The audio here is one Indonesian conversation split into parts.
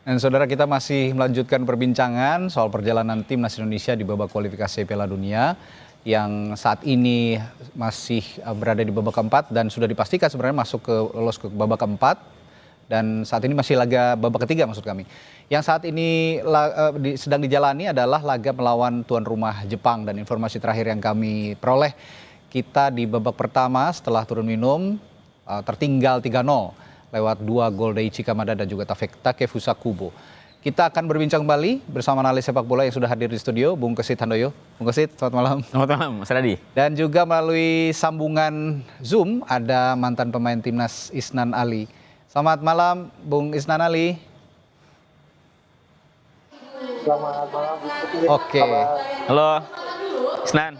Dan saudara, kita masih melanjutkan perbincangan soal perjalanan timnas Indonesia di babak kualifikasi Piala Dunia yang saat ini masih berada di babak keempat dan sudah dipastikan sebenarnya lolos ke babak keempat, dan saat ini masih laga babak ketiga maksud kami. Yang saat ini sedang dijalani adalah laga melawan tuan rumah Jepang, dan informasi terakhir yang kami peroleh, kita di babak pertama setelah turun minum tertinggal 3-0 lewat 2 gol Daichi Kamada dan juga Takefusa Kubo. Kita akan berbincang kembali bersama analis sepak bola yang sudah hadir di studio, Bung Kesit Handoyo. Bung Kesit, selamat malam. Selamat malam, Mas Radi. Dan juga melalui sambungan Zoom ada mantan pemain timnas Isnan Ali. Selamat malam, Bung Isnan Ali. Selamat malam. Oke. Halo, Isnan.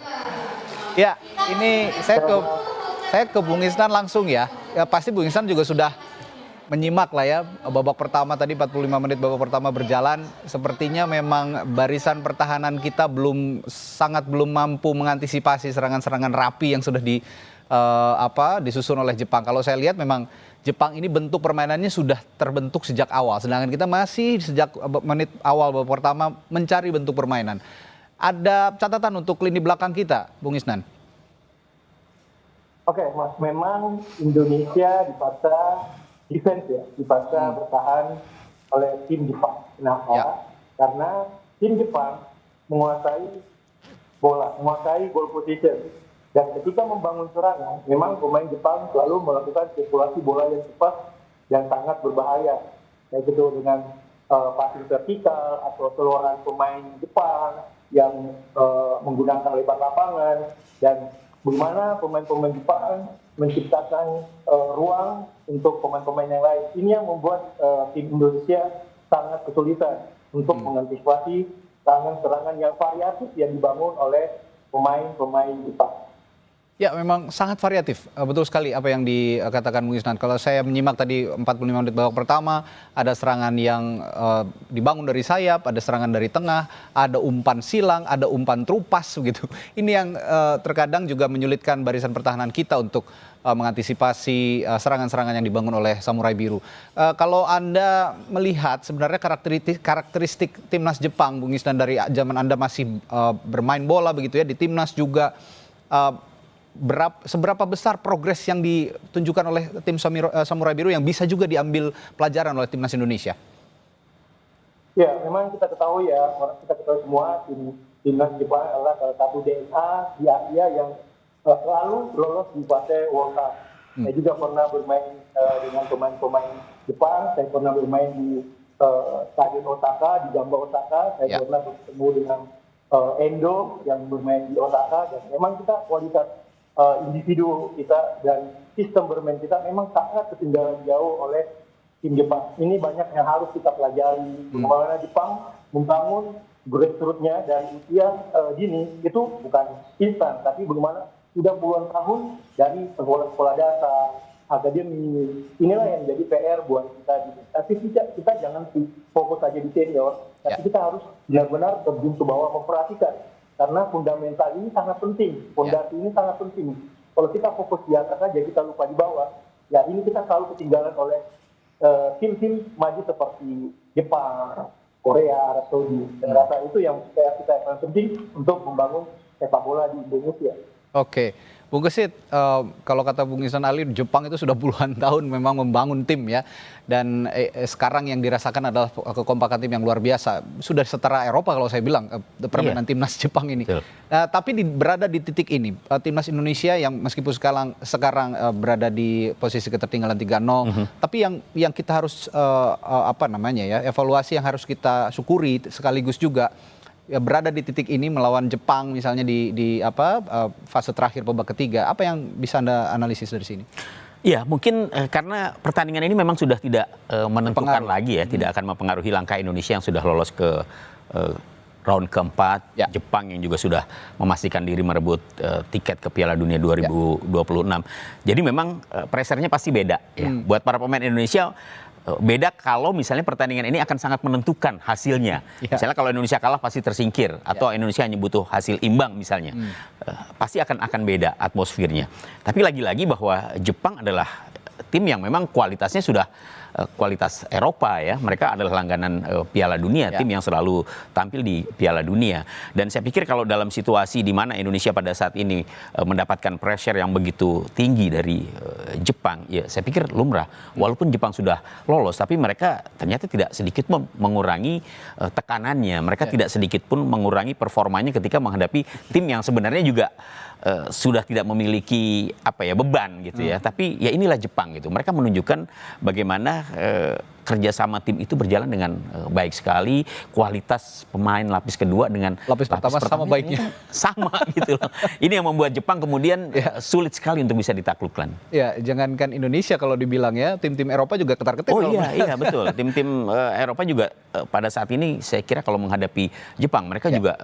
Ya, ini saya ke Bung Isnan langsung ya. Ya pasti Bung Isnan juga sudah menyimak lah ya babak pertama tadi, 45 menit babak pertama berjalan. Sepertinya memang barisan pertahanan kita belum mampu mengantisipasi serangan-serangan rapi yang sudah disusun oleh Jepang. Kalau saya lihat memang Jepang ini bentuk permainannya sudah terbentuk sejak awal, sedangkan kita masih sejak menit awal babak pertama mencari bentuk permainan. Ada catatan untuk lini belakang kita, Bung Isnan? Oke, Mas, memang Indonesia dipaksa defense ya, dipaksa bertahan oleh tim Jepang. Kenapa? Ya. Karena tim Jepang menguasai bola, menguasai ball position. Dan ketika membangun serangan, memang pemain Jepang selalu melakukan sirkulasi bola yang cepat dan sangat berbahaya. Kayak gitu dengan passing vertikal atau seluruhan pemain Jepang yang menggunakan lebar lapangan, dan bagaimana pemain-pemain Jepang menciptakan ruang untuk pemain-pemain yang lain. Ini yang membuat tim Indonesia sangat kesulitan untuk mengantisipasi serangan-serangan yang variatif yang dibangun oleh pemain-pemain Jepang. Ya, memang sangat variatif. Betul sekali apa yang dikatakan Bung Isnan. Kalau saya menyimak tadi 45 menit babak pertama, ada serangan yang dibangun dari sayap, ada serangan dari tengah, ada umpan silang, ada umpan terupas begitu. Ini yang terkadang juga menyulitkan barisan pertahanan kita untuk mengantisipasi serangan-serangan yang dibangun oleh Samurai Biru. Kalau Anda melihat sebenarnya karakteristik timnas Jepang, Bung Isnan, dari zaman Anda masih bermain bola begitu ya di timnas juga, seberapa besar progres yang ditunjukkan oleh tim Samurai Biru yang bisa juga diambil pelajaran oleh timnas Indonesia? Ya, memang kita ketahui semua timnas Jepang adalah salah satu DNA di Asia yang selalu lolos di fase World Cup. Saya juga pernah bermain dengan pemain-pemain Jepang. Saya pernah bermain di Stadion Osaka, di Gamba Osaka. Saya pernah bertemu dengan Endo yang bermain di Osaka. Dan memang kita kualitas individu kita dan sistem bermain kita memang sangat ketinggalan jauh oleh tim Jepang. Ini banyak yang harus kita pelajari. Bagaimana Jepang membangun grassroots-nya dari usia dini itu bukan instan, tapi bagaimana sudah puluhan tahun dari sekolah-sekolah dasar, akademi. Inilah yang jadi PR buat kita. Tapi kita jangan fokus saja di senior, tapi kita harus benar-benar terjun ke bawah, memperhatikan. Karena fundamental ini sangat penting, fondasi ini sangat penting. Kalau kita fokus di atas saja, kita lupa di bawah, ya ini kita selalu ketinggalan oleh tim-tim maju seperti Jepang, Korea, Arab Saudi. Dan rasa itu yang kita penting untuk membangun sepak bola di Indonesia. Oke, Bung Kesit, kalau kata Bung Isnan Ali, Jepang itu sudah puluhan tahun memang membangun tim ya, dan sekarang yang dirasakan adalah kekompakan tim yang luar biasa. Sudah setara Eropa kalau saya bilang permainan timnas Jepang ini. Tapi berada di titik ini, timnas Indonesia yang meskipun sekarang berada di posisi ketertinggalan 3-0, tapi yang kita harus evaluasi, yang harus kita syukuri sekaligus juga, ya, berada di titik ini melawan Jepang misalnya di fase terakhir babak ketiga. Apa yang bisa Anda analisis dari sini? Ya, mungkin karena pertandingan ini memang sudah tidak menentukan lagi ya, tidak akan mempengaruhi langkah Indonesia yang sudah lolos ke round keempat. Jepang yang juga sudah memastikan diri merebut tiket ke Piala Dunia 2026. Jadi memang pressure-nya pasti beda ya. Buat para pemain Indonesia beda kalau misalnya pertandingan ini akan sangat menentukan hasilnya. Misalnya kalau Indonesia kalah pasti tersingkir, atau Indonesia hanya butuh hasil imbang misalnya. Pasti akan beda atmosfernya. Tapi lagi-lagi bahwa Jepang adalah tim yang memang kualitasnya sudah kualitas Eropa ya. Mereka adalah langganan Piala Dunia, tim yang selalu tampil di Piala Dunia. Dan saya pikir kalau dalam situasi di mana Indonesia pada saat ini mendapatkan pressure yang begitu tinggi dari Jepang, ya saya pikir lumrah. Walaupun Jepang sudah lolos, tapi mereka ternyata tidak sedikit pun mengurangi tekanannya. Mereka tidak sedikit pun mengurangi performanya ketika menghadapi tim yang sebenarnya juga sudah tidak memiliki beban gitu ya. Tapi ya inilah Jepang gitu. Mereka menunjukkan bagaimana kerjasama tim itu berjalan dengan baik sekali. Kualitas pemain lapis kedua dengan lapis pertama sama baiknya. Sama gitu loh. Ini yang membuat Jepang kemudian sulit sekali untuk bisa ditaklukkan. Ya, jangankan Indonesia kalau dibilang ya, tim-tim Eropa juga ketar-ketir. Oh iya betul. Tim-tim Eropa juga pada saat ini saya kira kalau menghadapi Jepang, mereka juga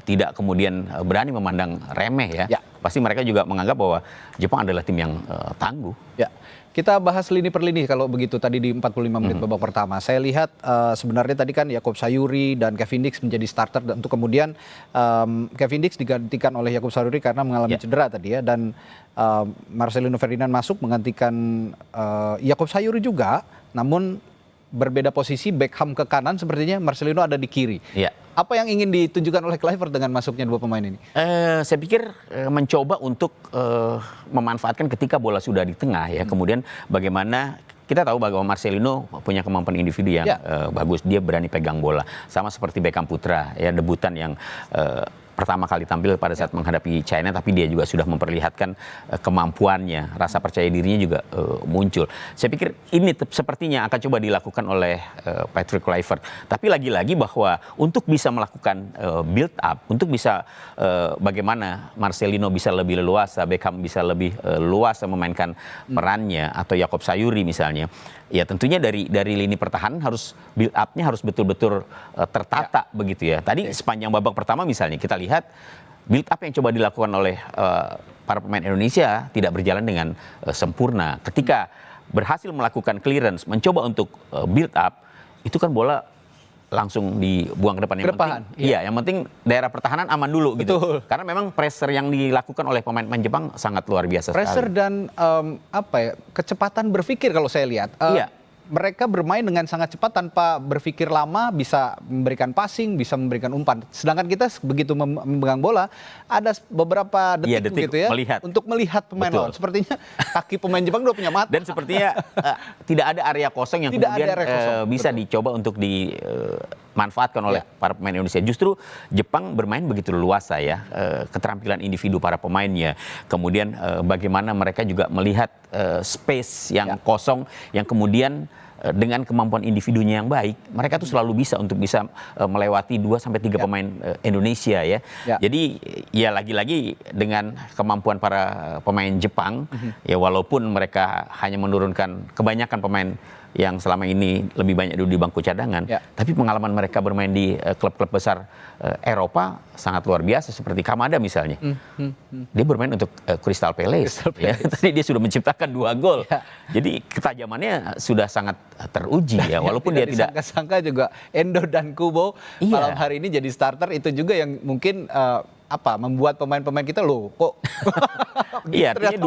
tidak kemudian berani memandang remeh ya. Pasti mereka juga menganggap bahwa Jepang adalah tim yang tangguh. Ya. Kita bahas lini per lini kalau begitu tadi di 45 menit babak pertama. Saya lihat sebenarnya tadi kan Yakob Sayuri dan Kevin Dix menjadi starter untuk kemudian Kevin Dix digantikan oleh Yakob Sayuri karena mengalami cedera tadi ya, dan Marcelino Ferdinand masuk menggantikan Yakob Sayuri juga, namun berbeda posisi, Beckham ke kanan sepertinya, Marcelino ada di kiri. Ya. Apa yang ingin ditunjukkan oleh Kluivert dengan masuknya dua pemain ini? Saya pikir mencoba untuk memanfaatkan ketika bola sudah di tengah ya. Kemudian bagaimana kita tahu bahwa Marcelino punya kemampuan individu yang bagus. Dia berani pegang bola. Sama seperti Beckham Putra ya, debutan yang pertama kali tampil pada saat menghadapi China, tapi dia juga sudah memperlihatkan kemampuannya, rasa percaya dirinya juga muncul. Saya pikir ini sepertinya akan coba dilakukan oleh Patrick Kluivert. Tapi lagi-lagi bahwa untuk bisa melakukan build up, untuk bisa bagaimana Marcelino bisa lebih leluasa, Beckham bisa lebih leluasa memainkan perannya, atau Yakob Sayuri misalnya. Ya tentunya dari lini pertahanan harus build up-nya harus betul-betul tertata begitu ya. Tadi sepanjang babak pertama misalnya kita lihat build up yang coba dilakukan oleh para pemain Indonesia tidak berjalan dengan sempurna. Ketika berhasil melakukan clearance, mencoba untuk build up, itu kan bola langsung dibuang ke depan. Yang penting, yang penting daerah pertahanan aman dulu gitu. Karena memang pressure yang dilakukan oleh pemain-pemain Jepang sangat luar biasa pressure sekali. Dan kecepatan berpikir kalau saya lihat. Mereka bermain dengan sangat cepat tanpa berpikir lama, bisa memberikan passing, bisa memberikan umpan. Sedangkan kita begitu memegang bola, ada beberapa detik gitu ya, untuk melihat pemain lawan. Sepertinya kaki pemain Jepang udah punya mata. Dan sepertinya tidak ada area kosong yang kemudian bisa dicoba untuk dimanfaatkan oleh para pemain Indonesia. Justru Jepang bermain begitu luasa ya, keterampilan individu para pemainnya. Kemudian bagaimana mereka juga melihat space yang kosong, yang kemudian dengan kemampuan individunya yang baik, mereka tuh selalu bisa untuk bisa melewati 2-3 pemain Indonesia ya. Jadi ya lagi-lagi dengan kemampuan para pemain Jepang, ya walaupun mereka hanya menurunkan kebanyakan pemain yang selama ini lebih banyak duduk di bangku cadangan, tapi pengalaman mereka bermain di klub-klub besar Eropa sangat luar biasa, seperti Kamada misalnya. Dia bermain untuk Crystal Palace. Ya. Tadi dia sudah menciptakan 2 gol. Jadi ketajamannya sudah sangat teruji ya, walaupun dia tidak disangka-sangka juga Endo dan Kubo malam hari ini jadi starter, itu juga yang mungkin membuat pemain-pemain kita loh kok. Iya, artinya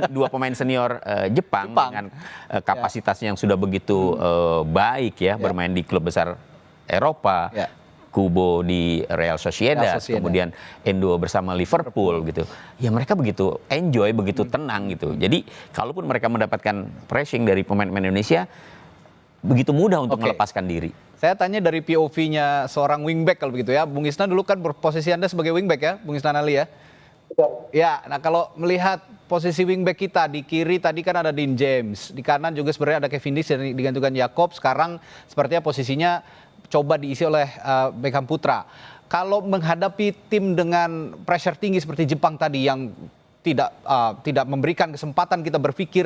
dua pemain senior Jepang dengan kapasitasnya yang sudah begitu baik ya, bermain di klub besar Eropa. Kubo di Real Sociedad, kemudian Endo bersama Liverpool gitu. Ya mereka begitu enjoy, begitu tenang gitu. Jadi kalaupun mereka mendapatkan pressing dari pemain-pemain Indonesia, begitu mudah untuk melepaskan diri. Saya tanya dari POV-nya seorang wingback kalau begitu ya. Bung Isna dulu kan posisi Anda sebagai wingback ya, Bung Isna Ali ya. Ya, nah kalau melihat posisi wingback kita di kiri tadi kan ada Dean James, di kanan juga sebenarnya ada Kevin Dix dan digantikan Yakob. Sekarang sepertinya posisinya coba diisi oleh Beckham Putra. Kalau menghadapi tim dengan pressure tinggi seperti Jepang tadi yang tidak memberikan kesempatan kita berpikir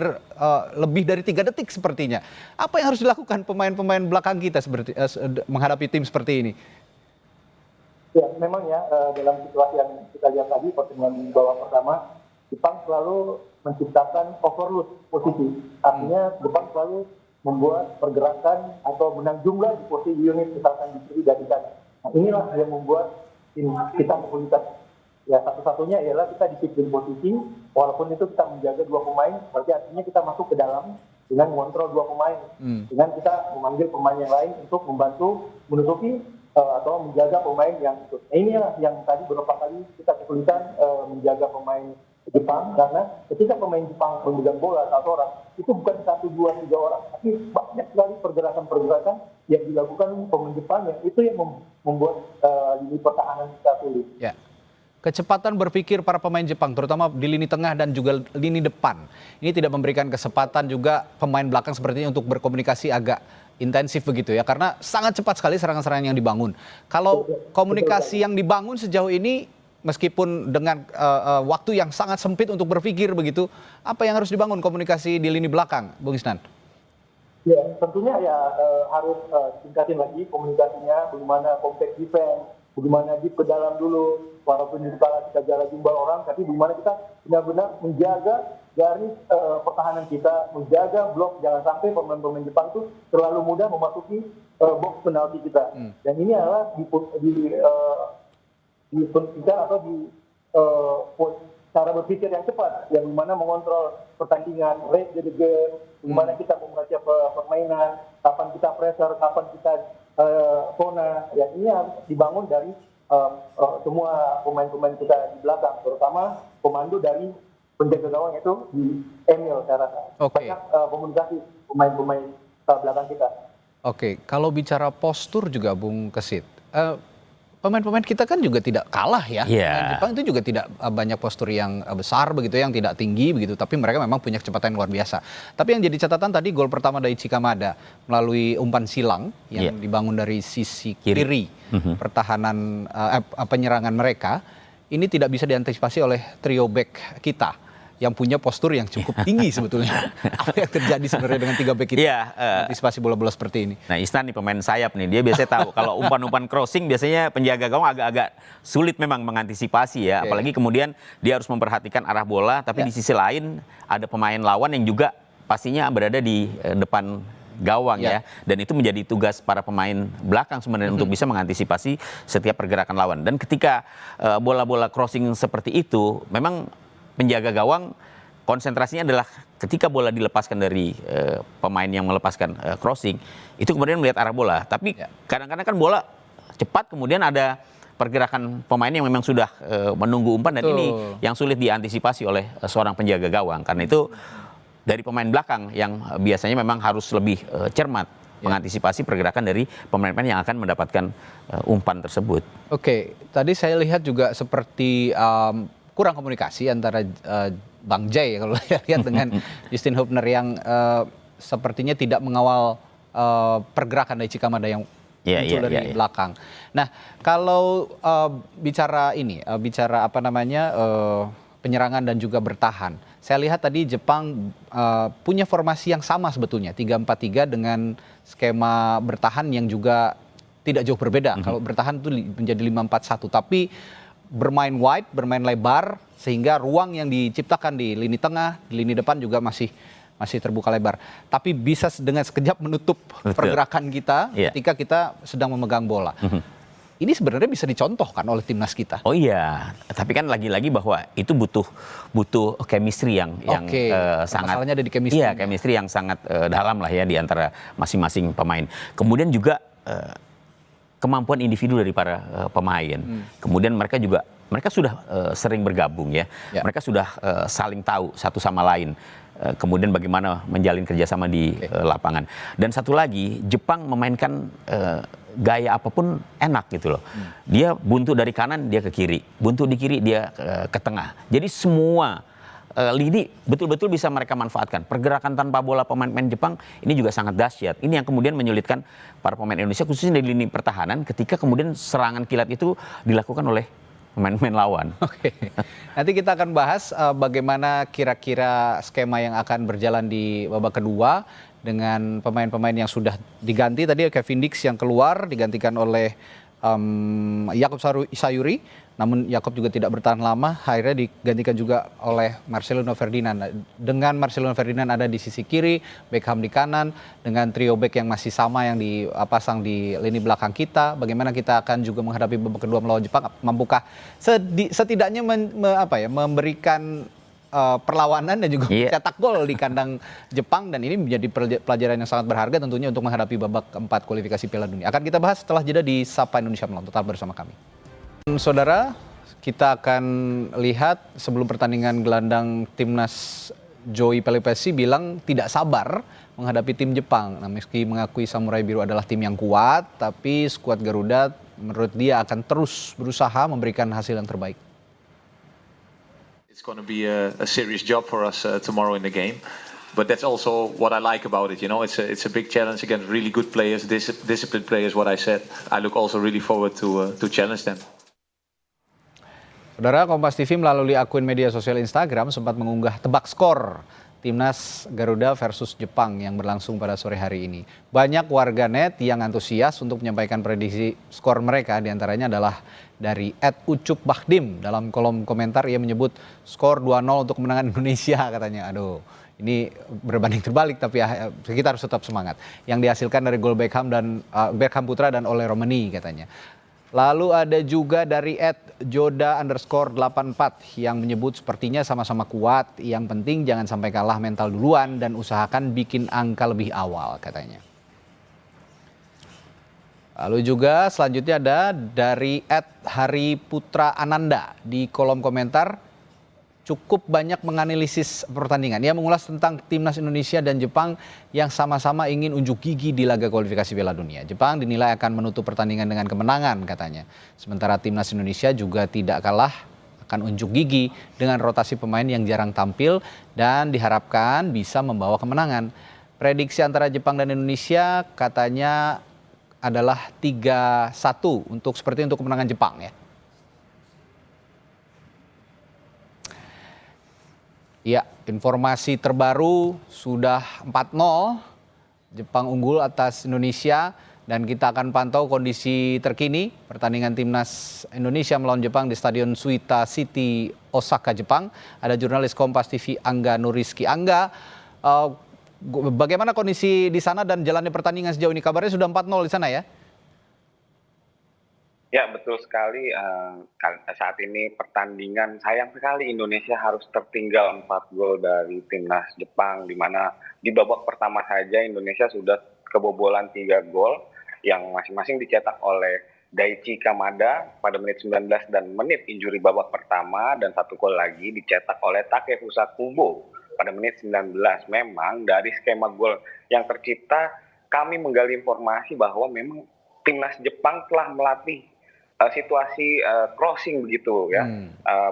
lebih dari 3 detik sepertinya, apa yang harus dilakukan pemain-pemain belakang kita menghadapi tim seperti ini? Ya, memang ya dalam situasi yang kita lihat tadi, pertemuan babak pertama, Jepang selalu menciptakan overload posisi. Artinya Jepang selalu membuat pergerakan atau menang jumlah di posisi unit, misalkan di kiri dan di kanan. Nah, inilah yang membuat tim kita kesulitan. Ya, satu-satunya ialah kita disiplin posisi, walaupun itu kita menjaga 2 pemain, berarti artinya kita masuk ke dalam dengan mengontrol dua pemain, dengan kita memanggil pemain yang lain untuk membantu menutupi atau menjaga pemain yang itu. Nah, inilah yang tadi beberapa kali kita kesulitan menjaga pemain Jepang, karena ketika pemain Jepang memegang bola 1 orang, itu bukan 1, 2, 3 orang, tapi banyak sekali pergerakan-pergerakan yang dilakukan pemain Jepang, yang itu yang membuat lini pertahanan kita sulit. Ya. Kecepatan berpikir para pemain Jepang, terutama di lini tengah dan juga lini depan, ini tidak memberikan kesempatan juga pemain belakang sepertinya untuk berkomunikasi agak intensif begitu ya, karena sangat cepat sekali serangan-serangan yang dibangun. Kalau komunikasi yang dibangun sejauh ini, meskipun dengan waktu yang sangat sempit untuk berpikir begitu, apa yang harus dibangun komunikasi di lini belakang, Bung Isnan? Ya, tentunya ya harus tingkatin lagi komunikasinya, bagaimana compact defense, bagaimana deep ke dalam dulu, walaupun di kepala kita jaga jumlah orang, tapi bagaimana kita benar-benar menjaga garis pertahanan kita, menjaga blok, jangan sampai pemain-pemain Jepang itu terlalu mudah memasuki box penalti kita. Dan ini adalah dipentingkan atau di cara berpikir yang cepat, yang mana mengontrol pertandingan, read the game, bagaimana kita membaca permainan, kapan kita pressure, kapan kita zona. Ya, ini harus dibangun dari semua pemain-pemain kita di belakang, terutama komando dari penjaga gawang itu di Emil, saya rasa. Banyak komunikasi pemain-pemain belakang kita. Oke, kalau bicara postur juga Bung Kesit, pemain-pemain kita kan juga tidak kalah ya. Jepang itu juga tidak banyak postur yang besar begitu, yang tidak tinggi begitu, tapi mereka memang punya kecepatan yang luar biasa. Tapi yang jadi catatan tadi gol pertama Daichi Kamada melalui umpan silang yang dibangun dari sisi kiri pertahanan penyerangan mereka, ini tidak bisa diantisipasi oleh trio back kita yang punya postur yang cukup tinggi sebetulnya. Apa yang terjadi sebenarnya dengan 3 back kita antisipasi bola-bola seperti ini? Nah, Isnan nih pemain sayap nih, dia biasanya tahu kalau umpan-umpan crossing biasanya penjaga gawang agak-agak sulit memang mengantisipasi ya. Apalagi kemudian dia harus memperhatikan arah bola, tapi di sisi lain ada pemain lawan yang juga pastinya berada di depan gawang ya. Dan itu menjadi tugas para pemain belakang sebenarnya untuk bisa mengantisipasi setiap pergerakan lawan. Dan ketika bola-bola crossing seperti itu, memang penjaga gawang konsentrasinya adalah ketika bola dilepaskan dari pemain yang melepaskan crossing, itu kemudian melihat arah bola. Tapi kadang-kadang kan bola cepat, kemudian ada pergerakan pemain yang memang sudah menunggu umpan, dan ini yang sulit diantisipasi oleh seorang penjaga gawang. Karena itu dari pemain belakang yang biasanya memang harus lebih cermat mengantisipasi pergerakan dari pemain-pemain yang akan mendapatkan umpan tersebut. Oke, tadi saya lihat juga seperti kurang komunikasi antara Bang Jay kalau saya lihat dengan Justin Hubner yang sepertinya tidak mengawal pergerakan Daichi Kamada yang muncul dari belakang. Nah, kalau bicara apa namanya penyerangan dan juga bertahan, saya lihat tadi Jepang punya formasi yang sama sebetulnya, 3-4-3 dengan skema bertahan yang juga tidak jauh berbeda. Kalau bertahan itu menjadi 5-4-1, tapi bermain wide, bermain lebar, sehingga ruang yang diciptakan di lini tengah, di lini depan juga masih terbuka lebar. Tapi bisa dengan sekejap menutup pergerakan kita ketika kita sedang memegang bola. Ini sebenarnya bisa dicontohkan oleh timnas kita. Oh iya, tapi kan lagi-lagi bahwa itu butuh chemistry yang sangat, masalahnya ada di chemistry. Iya, chemistry yang sangat dalam lah ya di antara masing-masing pemain. Kemudian juga kemampuan individu dari para pemain. Kemudian mereka sudah sering bergabung ya. Mereka sudah saling tahu satu sama lain. Kemudian bagaimana menjalin kerjasama di lapangan. Dan satu lagi, Jepang memainkan gaya apapun enak gitu loh. Dia buntu dari kanan, dia ke kiri. Buntu di kiri, dia ke tengah. Jadi semua lini betul-betul bisa mereka manfaatkan. Pergerakan tanpa bola pemain-pemain Jepang ini juga sangat dahsyat. Ini yang kemudian menyulitkan para pemain Indonesia, khususnya di lini pertahanan, ketika kemudian serangan kilat itu dilakukan oleh pemain-pemain lawan. Oke. Nanti kita akan bahas bagaimana kira-kira skema yang akan berjalan di babak kedua dengan pemain-pemain yang sudah diganti. Tadi Kevin Dix yang keluar digantikan oleh Yakob Sayuri, namun Yakob juga tidak bertahan lama, akhirnya digantikan juga oleh Marcelino Ferdinand. Dengan Marcelino Ferdinand ada di sisi kiri, Beckham di kanan, dengan trio back yang masih sama yang dipasang di lini belakang kita. Bagaimana kita akan juga menghadapi babak kedua melawan Jepang? Mampukah setidaknya memberikan perlawanan dan juga Iya. cetak gol di kandang Jepang, dan ini menjadi pelajaran yang sangat berharga tentunya untuk menghadapi babak keempat kualifikasi Piala Dunia. Akan kita bahas setelah jeda di Sapa Indonesia Malam. Tetap bersama kami. Saudara, kita akan lihat sebelum pertandingan gelandang timnas Joey Pelipesi bilang tidak sabar menghadapi tim Jepang. Nah, meski mengakui Samurai Biru adalah tim yang kuat, tapi skuad Garuda menurut dia akan terus berusaha memberikan hasil yang terbaik. It's going to be a serious job for us tomorrow in the game. But that's also what I like about it. You know, it's a big challenge against really good players, disciplined players. What I said, I look also really forward to challenge them. Saudara, Kompas TV melalui akun media sosial Instagram sempat mengunggah tebak skor Timnas Garuda versus Jepang yang berlangsung pada sore hari ini. Banyak warganet yang antusias untuk menyampaikan prediksi skor mereka, diantaranya adalah dari @ucupbahdim. Dalam kolom komentar ia menyebut skor 2-0 untuk kemenangan Indonesia katanya. Aduh, ini berbanding terbalik, tapi kita harus tetap semangat. Yang dihasilkan dari gol Beckham Beckham Putra dan Ole Romani katanya. Lalu ada juga dari @joda_84 yang menyebut sepertinya sama-sama kuat, yang penting jangan sampai kalah mental duluan dan usahakan bikin angka lebih awal katanya. Lalu juga selanjutnya ada dari @hariputraananda di kolom komentar cukup banyak menganalisis pertandingan. Ia mengulas tentang timnas Indonesia dan Jepang yang sama-sama ingin unjuk gigi di laga kualifikasi Piala Dunia. Jepang dinilai akan menutup pertandingan dengan kemenangan katanya. Sementara timnas Indonesia juga tidak kalah, akan unjuk gigi dengan rotasi pemain yang jarang tampil dan diharapkan bisa membawa kemenangan. Prediksi antara Jepang dan Indonesia katanya adalah 3-1 seperti untuk kemenangan Jepang ya. Ya, informasi terbaru sudah 4-0, Jepang unggul atas Indonesia, dan kita akan pantau kondisi terkini pertandingan timnas Indonesia melawan Jepang di Stadion Suita City, Osaka, Jepang. Ada jurnalis Kompas TV Angga Nuriski. Angga, bagaimana kondisi di sana dan jalannya pertandingan sejauh ini? Kabarnya sudah 4-0 di sana ya? Ya, betul sekali. Saat ini pertandingan, sayang sekali Indonesia harus tertinggal 4 gol dari timnas Jepang, di mana di babak pertama saja Indonesia sudah kebobolan 3 gol yang masing-masing dicetak oleh Daichi Kamada pada menit 19 dan menit injuri babak pertama, dan 1 gol lagi dicetak oleh Takefusa Kubo pada menit 19. Memang dari skema gol yang tercipta, kami menggali informasi bahwa memang timnas Jepang telah melatih situasi crossing begitu ya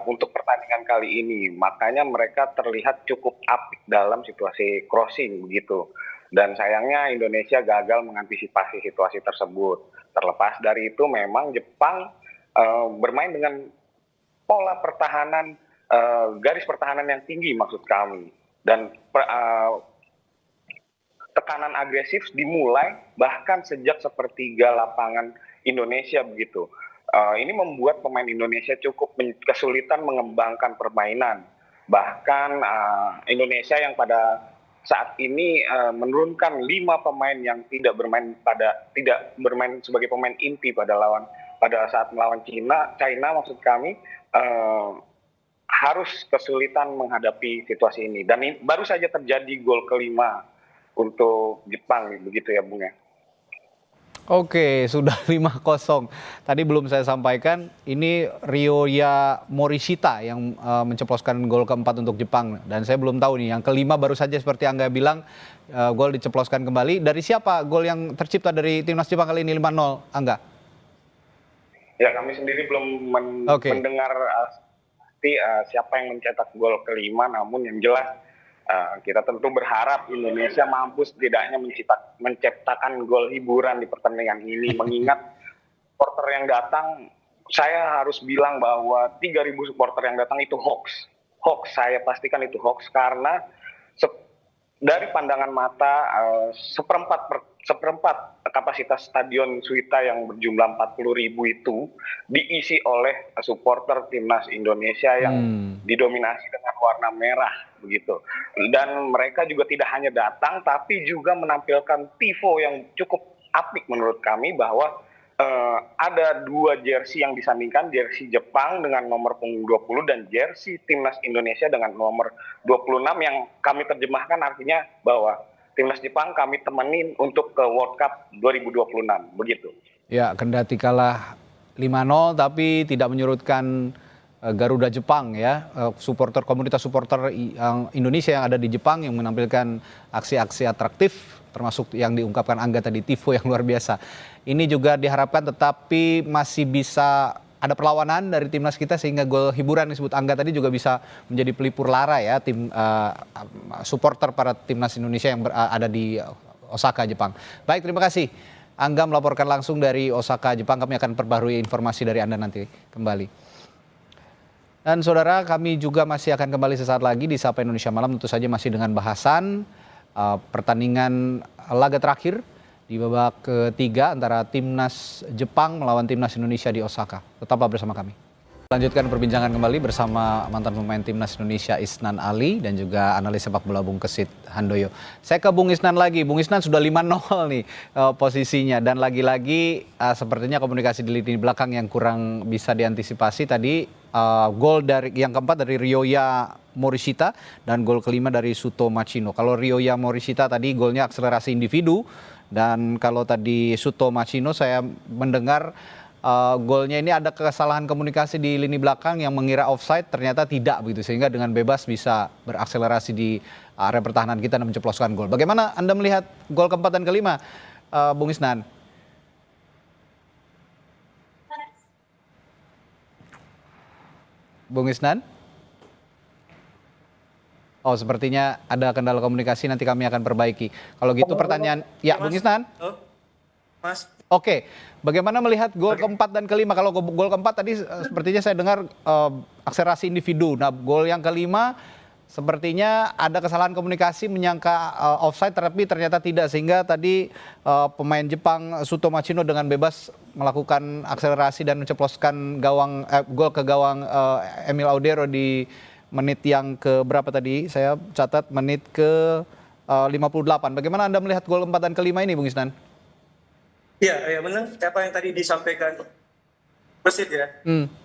untuk pertandingan kali ini, makanya mereka terlihat cukup apik dalam situasi crossing begitu, dan sayangnya Indonesia gagal mengantisipasi situasi tersebut. Terlepas dari itu, memang Jepang bermain dengan pola pertahanan, garis pertahanan yang tinggi maksud kami, dan tekanan agresif dimulai bahkan sejak sepertiga lapangan Indonesia begitu. Ini membuat pemain Indonesia cukup kesulitan mengembangkan permainan. Bahkan Indonesia yang pada saat ini menurunkan 5 pemain yang tidak bermain sebagai pemain inti pada saat melawan China maksud kami, harus kesulitan menghadapi situasi ini. Dan ini baru saja terjadi gol kelima untuk Jepang begitu ya Bung ya. Oke, sudah 5-0. Tadi belum saya sampaikan, ini Ryoya Morishita yang menceploskan gol keempat untuk Jepang. Dan saya belum tahu nih, yang kelima baru saja seperti Angga bilang, gol diceploskan kembali. Dari siapa gol yang tercipta dari timnas Jepang kali ini 5-0, Angga? Ya, kami sendiri belum mendengar siapa yang mencetak gol kelima, namun yang jelas kita tentu berharap Indonesia mampu setidaknya menciptakan gol hiburan di pertandingan ini. Mengingat supporter yang datang, saya harus bilang bahwa 3.000 supporter yang datang itu hoax. Saya pastikan itu hoax, karena dari pandangan mata seperempat kapasitas Stadion Suita yang berjumlah 40.000 itu diisi oleh supporter timnas Indonesia yang didominasi dengan warna merah begitu. Dan mereka juga tidak hanya datang, tapi juga menampilkan tifo yang cukup apik menurut kami, bahwa ada 2 jersey yang disandingkan, jersey Jepang dengan nomor punggung 20 dan jersey timnas Indonesia dengan nomor 26 yang kami terjemahkan artinya bahwa timnas Jepang kami temenin untuk ke World Cup 2026, begitu. Ya, kendati kalah 5-0 tapi tidak menyurutkan Garuda Jepang ya, komunitas supporter Indonesia yang ada di Jepang yang menampilkan aksi-aksi atraktif termasuk yang diungkapkan Angga tadi, tifo yang luar biasa. Ini juga diharapkan tetapi masih bisa ada perlawanan dari timnas kita sehingga gol hiburan disebut Angga tadi juga bisa menjadi pelipur lara ya tim supporter para timnas Indonesia yang ada di Osaka, Jepang. Baik, terima kasih. Angga melaporkan langsung dari Osaka, Jepang. Kami akan perbarui informasi dari Anda nanti kembali. Dan saudara, kami juga masih akan kembali sesaat lagi di Sapa Indonesia Malam, tentu saja masih dengan bahasan pertandingan laga terakhir di babak ketiga antara timnas Jepang melawan timnas Indonesia di Osaka. Tetaplah bersama kami. Lanjutkan perbincangan kembali bersama mantan pemain timnas Indonesia Isnan Ali dan juga analis sepak bola Bung Kesit Handoyo. Saya ke Bung Isnan lagi. Bung Isnan sudah 5-0 nih posisinya dan lagi-lagi sepertinya komunikasi di lini belakang yang kurang bisa diantisipasi tadi. Gol dari yang keempat dari Ryoya Morishita dan gol kelima dari Suto Machino. Kalau Ryoya Morishita tadi golnya akselerasi individu dan kalau tadi Suto Machino saya mendengar golnya ini ada kesalahan komunikasi di lini belakang yang mengira offside ternyata tidak begitu sehingga dengan bebas bisa berakselerasi di area pertahanan kita dan menceploskan gol. Bagaimana Anda melihat gol keempat dan kelima, Bung Isnan? Bung Isnan? Oh, sepertinya ada kendala komunikasi, nanti kami akan perbaiki. Kalau gitu pertanyaan, ya Bung Isnan? Mas. Oke, bagaimana melihat gol keempat dan kelima? Kalau gol keempat tadi sepertinya saya dengar akselerasi individu. Nah, gol yang kelima sepertinya ada kesalahan komunikasi menyangka offside tapi ternyata tidak. Sehingga tadi pemain Jepang Suto Machino dengan bebas melakukan akselerasi dan menceploskan gol ke gawang Emil Audero di menit yang ke berapa tadi? Saya catat menit ke 58. Bagaimana Anda melihat gol keempat dan kelima ini, Bung Isnan? Ya benar. Apa yang tadi disampaikan Kesit ya.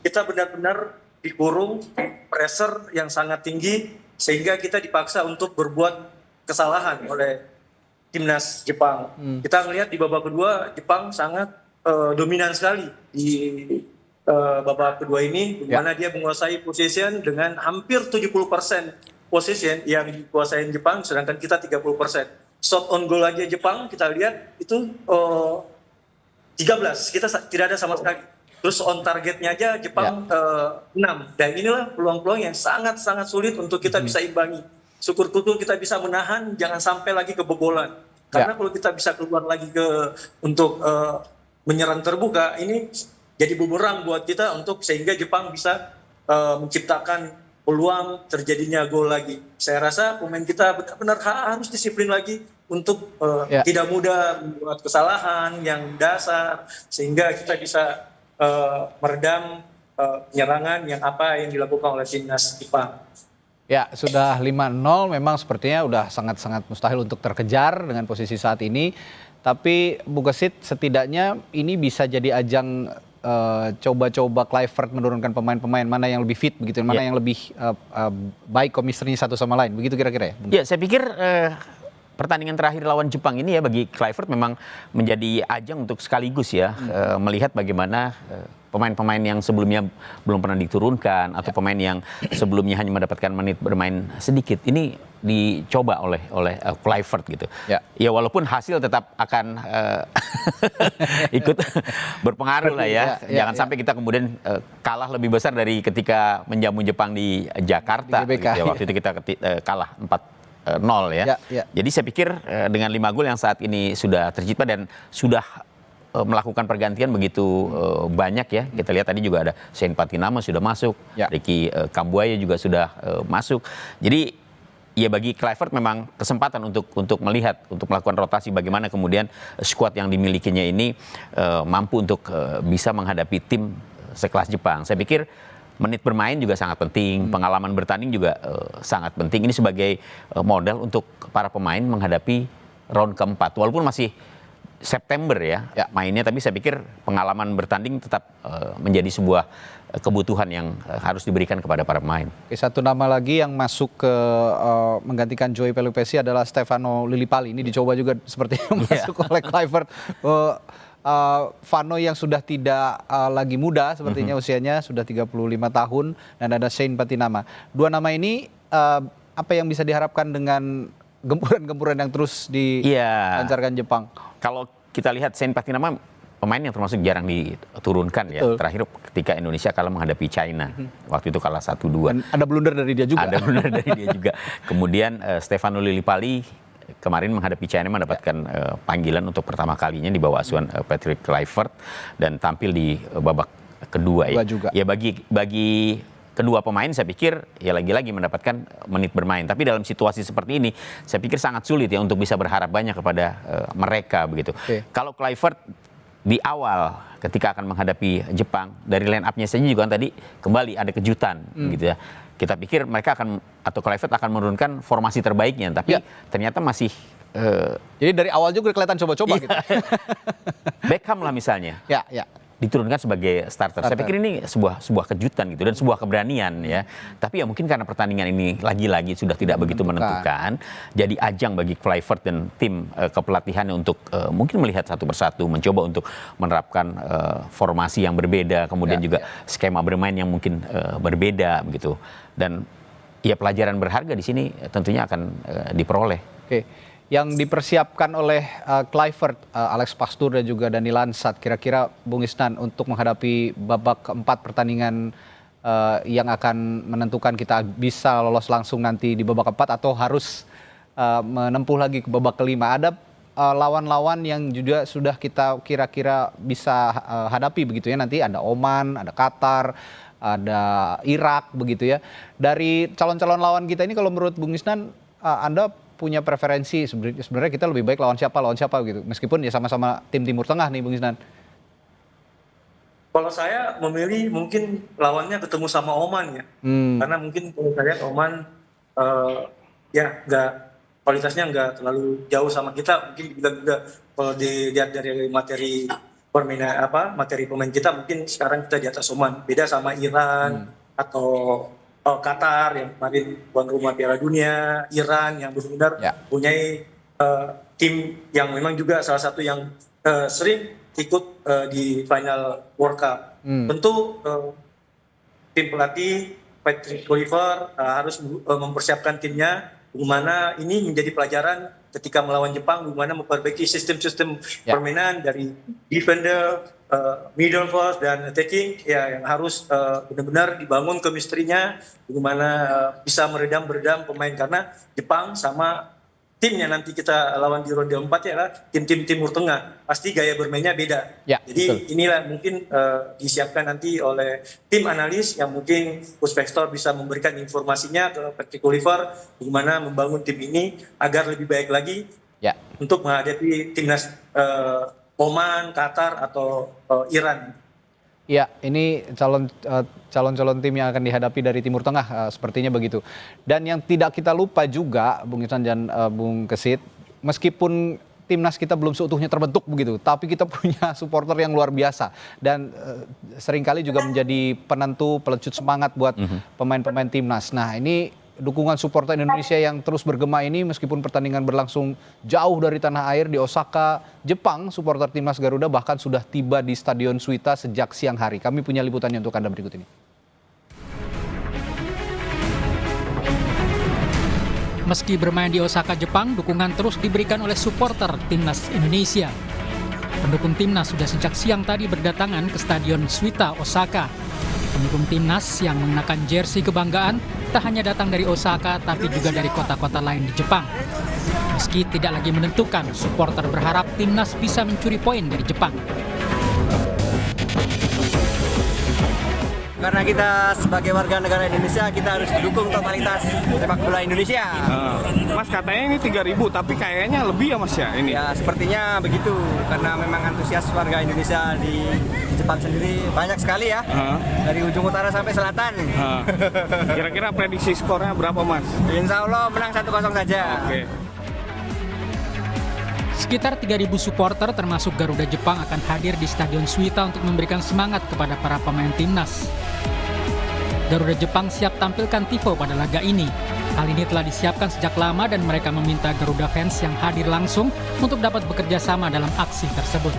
Kita benar-benar dikurung pressure yang sangat tinggi sehingga kita dipaksa untuk berbuat kesalahan oleh timnas Jepang. Kita melihat di babak kedua Jepang sangat dominan sekali di babak kedua ini, di mana dia menguasai position dengan hampir 70% position yang dikuasai Jepang, sedangkan kita 30%. Shot on goal aja Jepang kita lihat itu 13, kita tidak ada sama sekali. Terus on targetnya aja Jepang 6. Dan inilah peluang-peluang yang sangat-sangat sulit untuk kita bisa imbangi. Syukur-syukur kita bisa menahan, jangan sampai lagi kebobolan. Karena kalau kita bisa keluar lagi untuk menyerang terbuka, ini jadi bumerang buat kita untuk sehingga Jepang bisa menciptakan peluang terjadinya gol lagi. Saya rasa pemain kita benar-benar harus disiplin lagi untuk tidak mudah membuat kesalahan yang dasar sehingga kita bisa meredam penyerangan yang dilakukan oleh timnas Jepang. Ya, sudah 5-0 memang sepertinya udah sangat-sangat mustahil untuk terkejar dengan posisi saat ini. Tapi Bung Kesit setidaknya ini bisa jadi ajang coba-coba Kluivert menurunkan pemain-pemain mana yang lebih fit begitu, mana yang lebih baik chemistry-nya satu sama lain. Begitu kira-kira ya? Ya, saya pikir pertandingan terakhir lawan Jepang ini ya bagi Kluivert memang menjadi ajang untuk sekaligus ya melihat bagaimana pemain-pemain yang sebelumnya belum pernah diturunkan atau pemain yang sebelumnya hanya mendapatkan menit bermain sedikit ini dicoba oleh Kluivert gitu. Ya walaupun hasil tetap akan ikut berpengaruh lah ya. Jangan sampai kita kemudian kalah lebih besar dari ketika menjamu Jepang di Jakarta. Di GBK, gitu ya. Waktu itu kita kalah 4-0 ya. Jadi saya pikir dengan 5 gol yang saat ini sudah tercipta dan sudah melakukan pergantian begitu banyak ya. Kita lihat tadi juga ada Shane Patinama sudah masuk, Ricky Kambuaya juga sudah masuk. Jadi ya bagi Kluivert memang kesempatan untuk melihat, untuk melakukan rotasi bagaimana kemudian skuad yang dimilikinya ini mampu untuk bisa menghadapi tim sekelas Jepang. Saya pikir menit bermain juga sangat penting, pengalaman bertanding juga sangat penting. Ini sebagai modal untuk para pemain menghadapi round keempat. Walaupun masih September ya mainnya, tapi saya pikir pengalaman bertanding tetap menjadi sebuah kebutuhan yang harus diberikan kepada para pemain. Oke, satu nama lagi yang masuk ke menggantikan Joey Pelupesi adalah Stefano Lillipali. Ini dicoba juga sepertinya masuk oleh Kluivert. Vano yang sudah tidak lagi muda sepertinya usianya, sudah 35 tahun, dan ada Shane Patinama. Dua nama ini apa yang bisa diharapkan dengan gempuran-gempuran yang terus dilancarkan Jepang? Kalau kita lihat Shane Patinama pemain yang termasuk jarang diturunkan ya. Terakhir ketika Indonesia kalah menghadapi China. Waktu itu kalah 1-2. Dan ada blunder dari dia juga. Ada blunder dari dia juga. Kemudian Stefano Lillipali kemarin menghadapi China mendapatkan panggilan untuk pertama kalinya di bawah asuhan Patrick Kluivert dan tampil di babak kedua ya. Ya bagi kedua pemain saya pikir ya lagi-lagi mendapatkan menit bermain. Tapi dalam situasi seperti ini saya pikir sangat sulit ya untuk bisa berharap banyak kepada mereka begitu. Kalau Kluivert di awal ketika akan menghadapi Jepang dari line up-nya saja juga kan tadi kembali ada kejutan gitu ya. Kita pikir mereka akan atau Kluivert akan menurunkan formasi terbaiknya, tapi ternyata masih jadi dari awal juga kelihatan coba-coba gitu. Beckham lah misalnya. Diturunkan sebagai starter. Saya pikir ini sebuah kejutan gitu dan sebuah keberanian ya. Tapi ya mungkin karena pertandingan ini lagi-lagi sudah tidak begitu menentukan, jadi ajang bagi Kluivert dan tim kepelatihannya untuk mungkin melihat satu persatu, mencoba untuk menerapkan formasi yang berbeda, kemudian juga skema bermain yang mungkin berbeda begitu. Dan ya pelajaran berharga di sini tentunya akan diperoleh. Yang dipersiapkan oleh Kluivert, Alex Pastoor dan juga Dani Lansat, kira-kira Bung Isnan untuk menghadapi babak keempat pertandingan yang akan menentukan kita bisa lolos langsung nanti di babak keempat atau harus menempuh lagi ke babak kelima. Ada lawan-lawan yang juga sudah kita kira-kira bisa hadapi begitu ya, nanti ada Oman, ada Qatar, ada Irak begitu ya. Dari calon-calon lawan kita ini kalau menurut Bung Isnan, Anda punya preferensi sebenarnya kita lebih baik lawan siapa gitu, meskipun ya sama-sama tim Timur Tengah nih Bung Isnan. Kalau saya memilih mungkin lawannya ketemu sama Oman ya, karena mungkin kalau saya Oman ya kualitasnya nggak terlalu jauh sama kita, mungkin juga kalau dilihat dari materi permainan materi pemain kita mungkin sekarang kita di atas Oman, beda sama Iran atau Qatar yang kemarin tuan rumah Piala Dunia, Iran yang benar-benar punya tim yang memang juga salah satu yang sering ikut di final World Cup. Tentu tim pelatih Patrick Kluivert harus mempersiapkan timnya, bagaimana ini menjadi pelajaran ketika melawan Jepang, bagaimana memperbaiki sistem-sistem permainan dari defender, middle force dan attacking ya yang harus benar-benar dibangun chemistry-nya, bagaimana bisa meredam pemain, karena Jepang sama timnya nanti kita lawan di ronde 4 ya tim-tim Timur Tengah pasti gaya bermainnya beda. Jadi inilah mungkin disiapkan nanti oleh tim analis yang mungkin Coach Vector bisa memberikan informasinya ke Patrick Kluivert bagaimana membangun tim ini agar lebih baik lagi untuk menghadapi timnas Oman, Qatar atau Iran. Ya, ini calon-calon tim yang akan dihadapi dari Timur Tengah sepertinya begitu. Dan yang tidak kita lupa juga, Bung Isnan dan Bung Kesit, meskipun timnas kita belum seutuhnya terbentuk begitu, tapi kita punya supporter yang luar biasa dan seringkali juga menjadi penentu pelecut semangat buat pemain-pemain timnas. Nah, ini dukungan supporter Indonesia yang terus bergema ini meskipun pertandingan berlangsung jauh dari tanah air di Osaka, Jepang, supporter timnas Garuda bahkan sudah tiba di Stadion Suita sejak siang hari. Kami punya liputannya untuk Anda berikut ini. Meski bermain di Osaka, Jepang, dukungan terus diberikan oleh supporter timnas Indonesia. Pendukung timnas sudah sejak siang tadi berdatangan ke Stadion Suita, Osaka. Pendukung timnas yang mengenakan jersey kebanggaan tak hanya datang dari Osaka tapi juga dari kota-kota lain di Jepang. Meski tidak lagi menentukan, supporter berharap timnas bisa mencuri poin dari Jepang. Karena kita sebagai warga negara Indonesia, kita harus dukung totalitas sepak bola Indonesia. Mas katanya ini 3.000, tapi kayaknya lebih ya Mas ya ini? Ya sepertinya begitu, karena memang antusias warga Indonesia di Jepang sendiri banyak sekali ya. Dari ujung utara sampai selatan. Kira-kira prediksi skornya berapa Mas? Insya Allah menang 1-0 saja. Sekitar 3.000 supporter termasuk Garuda Jepang akan hadir di Stadion Suita untuk memberikan semangat kepada para pemain timnas. Garuda Jepang siap tampilkan tifo pada laga ini. Hal ini telah disiapkan sejak lama dan mereka meminta Garuda fans yang hadir langsung untuk dapat bekerja sama dalam aksi tersebut.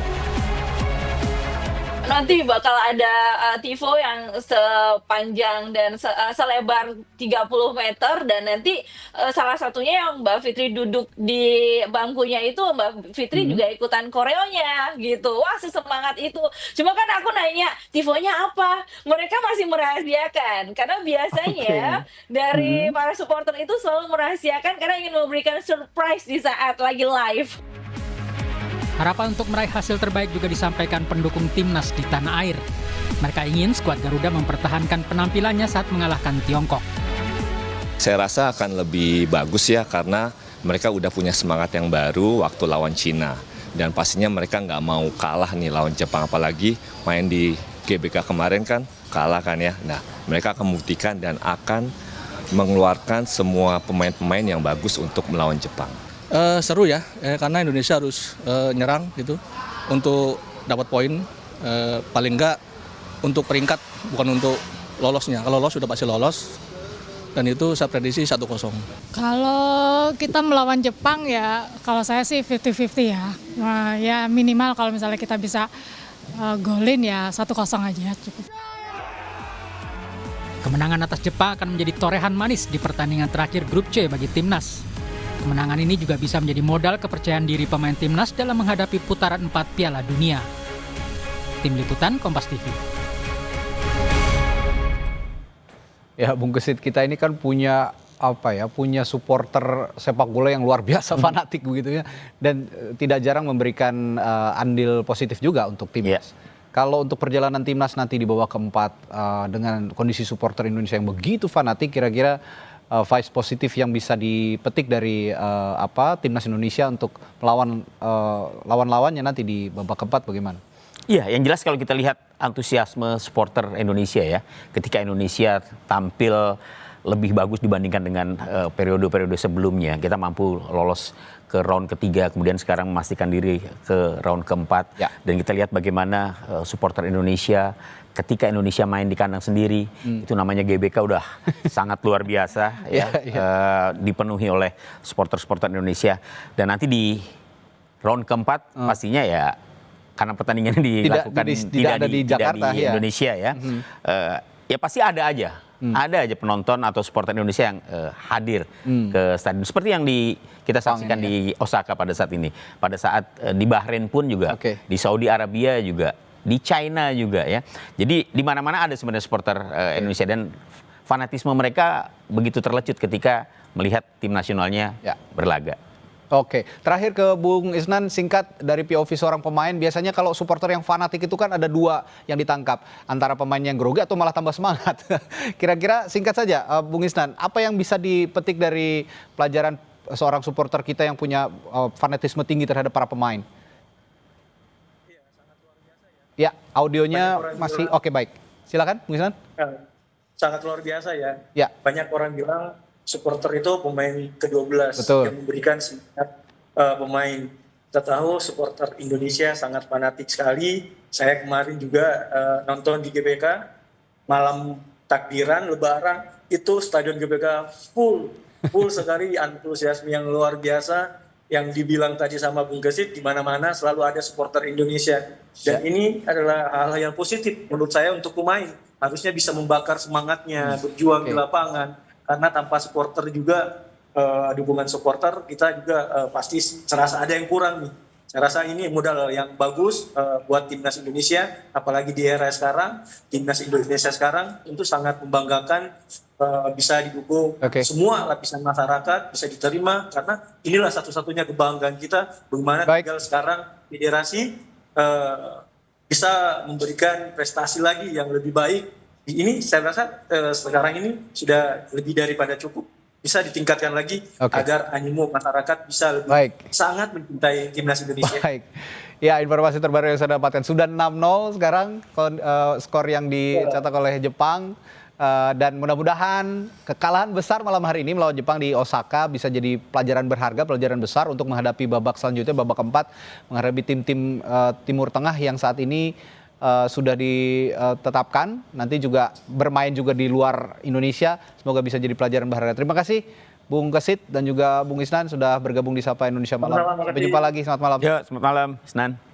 Nanti bakal ada tifo yang sepanjang dan selebar 30 meter dan nanti salah satunya yang Mbak Fitri duduk di bangkunya itu Mbak Fitri juga ikutan koreonya gitu. Wah, sesemangat itu. Cuma kan aku nanya, tifonya apa? Mereka masih merahasiakan karena biasanya dari para supporter itu selalu merahasiakan karena ingin memberikan surprise di saat lagi live. Harapan untuk meraih hasil terbaik juga disampaikan pendukung timnas di tanah air. Mereka ingin skuad Garuda mempertahankan penampilannya saat mengalahkan Tiongkok. Saya rasa akan lebih bagus ya karena mereka udah punya semangat yang baru waktu lawan Cina. Dan pastinya mereka nggak mau kalah nih lawan Jepang, apalagi main di GBK kemarin kan kalah kan ya. Nah, mereka akan membuktikan dan akan mengeluarkan semua pemain-pemain yang bagus untuk melawan Jepang. Seru ya, karena Indonesia harus nyerang gitu untuk dapat poin, paling enggak untuk peringkat bukan untuk lolosnya. Kalau lolos sudah pasti lolos dan itu saya prediksi 1-0. Kalau kita melawan Jepang ya, kalau saya sih 50-50 ya. Nah, ya minimal kalau misalnya kita bisa golin ya 1-0 aja cukup. Kemenangan atas Jepang akan menjadi torehan manis di pertandingan terakhir grup C bagi timnas. Kemenangan ini juga bisa menjadi modal kepercayaan diri pemain timnas dalam menghadapi putaran 4 Piala Dunia. Tim Liputan Kompas TV. Ya, Bung Gesit, kita ini kan punya punya supporter sepak bola yang luar biasa fanatik begitu ya, dan tidak jarang memberikan andil positif juga untuk timnas. Kalau untuk perjalanan timnas nanti di babak keempat dengan kondisi supporter Indonesia yang begitu fanatik, kira-kira vibes positif yang bisa dipetik dari timnas Indonesia untuk melawan lawan-lawannya nanti di babak keempat bagaimana? Iya, yang jelas kalau kita lihat antusiasme supporter Indonesia ya, ketika Indonesia tampil lebih bagus dibandingkan dengan periode-periode sebelumnya, kita mampu lolos ke round ketiga, kemudian sekarang memastikan diri ke round keempat, dan kita lihat bagaimana supporter Indonesia ketika Indonesia main di kandang sendiri, itu namanya GBK udah sangat luar biasa ya, dipenuhi oleh supporter-supporter Indonesia. Dan nanti di round keempat pastinya ya, karena pertandingan dilakukan tidak di Jakarta, di Indonesia ya, ya pasti ada aja penonton atau supporter Indonesia yang hadir ke stadion. Seperti yang kita saksikan di Osaka pada saat ini. Pada saat di Bahrain pun juga, di Saudi Arabia juga, di China juga ya. Jadi di mana-mana ada sebenarnya supporter Indonesia, dan fanatisme mereka begitu terlecut ketika melihat tim nasionalnya berlaga. Oke, terakhir ke Bung Isnan, singkat dari POV seorang pemain. Biasanya kalau supporter yang fanatik itu kan ada dua yang ditangkap, antara pemain yang grogi atau malah tambah semangat. Kira-kira singkat saja, Bung Isnan, apa yang bisa dipetik dari pelajaran seorang supporter kita yang punya fanatisme tinggi terhadap para pemain? Ya, audionya masih oke, baik. Silakan, Bung Isnan. Sangat luar biasa ya. Banyak orang bilang supporter itu pemain ke-12 yang memberikan semangat pemain. Kita tahu supporter Indonesia sangat fanatik sekali. Saya kemarin juga nonton di GBK, malam takbiran Lebaran, itu stadion GBK full sekali, antusiasme yang luar biasa. Yang dibilang tadi sama Bung Gesit, di mana-mana selalu ada supporter Indonesia. Dan ini adalah hal yang positif menurut saya untuk pemain. Harusnya bisa membakar semangatnya, berjuang di lapangan. Karena tanpa supporter juga, dukungan supporter, kita juga pasti serasa ada yang kurang nih. Saya rasa ini modal yang bagus buat timnas Indonesia, apalagi di era sekarang. Timnas Indonesia sekarang tentu sangat membanggakan, bisa didukung semua lapisan masyarakat, bisa diterima, karena inilah satu-satunya kebanggaan kita, bagaimana tinggal sekarang federasi bisa memberikan prestasi lagi yang lebih baik. Ini saya rasa sekarang ini sudah lebih daripada cukup, bisa ditingkatkan lagi agar animo masyarakat bisa lebih sangat mencintai timnas Indonesia. Baik. Ya, informasi terbaru yang saya dapatkan sudah 6-0 sekarang skor yang dicetak oleh Jepang. Dan mudah-mudahan kekalahan besar malam hari ini melawan Jepang di Osaka bisa jadi pelajaran berharga, pelajaran besar untuk menghadapi babak selanjutnya, babak keempat, menghadapi tim-tim Timur Tengah yang saat ini sudah ditetapkan. Nanti juga bermain juga di luar Indonesia. Semoga bisa jadi pelajaran berharga. Terima kasih Bung Kesit dan juga Bung Isnan sudah bergabung di Sapa Indonesia Malam. Sampai jumpa lagi, selamat malam. Ya, selamat malam, Isnan.